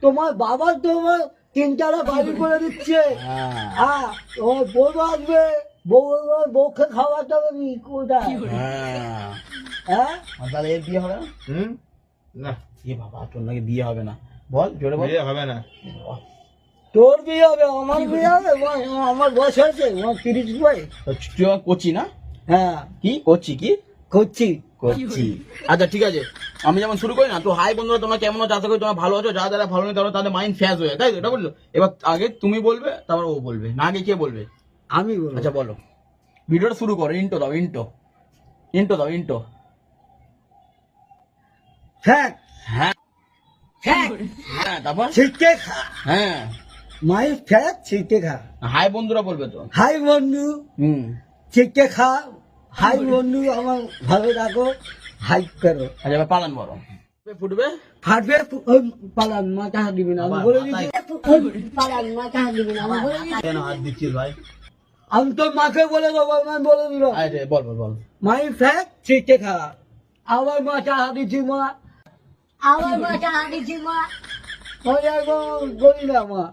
তোমার বাবা তোমার তিনটারা বাড়ি করে দিচ্ছে। হ্যাঁ তোমার বউ আসবে, বউকে খাওয়াতে হবে কোথায়? হ্যাঁ তাহলে এর বিয়ে হবে না? না এ বাবা তোর নাকি বিয়ে হবে না, বল জোরে বল। বিয়ে হবে না। তোর বিয়ে হবে, আমার বিয়ে হবে? আমার বয়স হয়েছে, আমার 30 বয়স। তুই আমার করছি না? হ্যাঁ কি করছি? কি করছি? করছি? আচ্ছা ঠিক আছে, আমি যেমন শুরু করি না, তো হাই বন্ধুরা তোমরা কেমন আছো, আশা করি তোমরা ভালো আছো। যারা যারা ভালো নেই তারা তাদের মাইন্ড ফ্যাশ হয়ে যায়, তাই তো? এটা বললো। এবার আগে তুমি বলবে, তারপর ও বলবে, না আগে কে বলবে? আমি বলবো। আচ্ছা বলো, ভিডিওটা শুরু করো। ইন্টো দাও, ইন্টো দাও, ইন্টো। ফ্যাট হ্যাঁ ফ্যাট হ্যাঁ, তারপর ছিটকে খা, হ্যাঁ মাই ফ্যাট ছিটকে খা। হাই বন্ধুরা বলবে তো। হাই বন্ধু ছিটকে খা, হাই বন্ধু আমার ভালো রাখো, হাই করো। আচ্ছা এবার পালান বলো, ফুটবে ফাটবে পালান, মাথা হাত দিবি না, আমি বলে দিচ্ছি। পালান, মাথা হাত দিবি না, আমি বলে দিচ্ছি। কেন হাত দিচ্ছিস ভাই? আমি তোর মাকে বলে দেবো, আমি বলে দিলাম। আরে বল বল বল। মাই ফ্যাট ছিটকে খা, আবার মাথা হাত দিচ্ছি মা, আবার মাথা হাত দিচ্ছি মা, ওই একদম বলি না মা।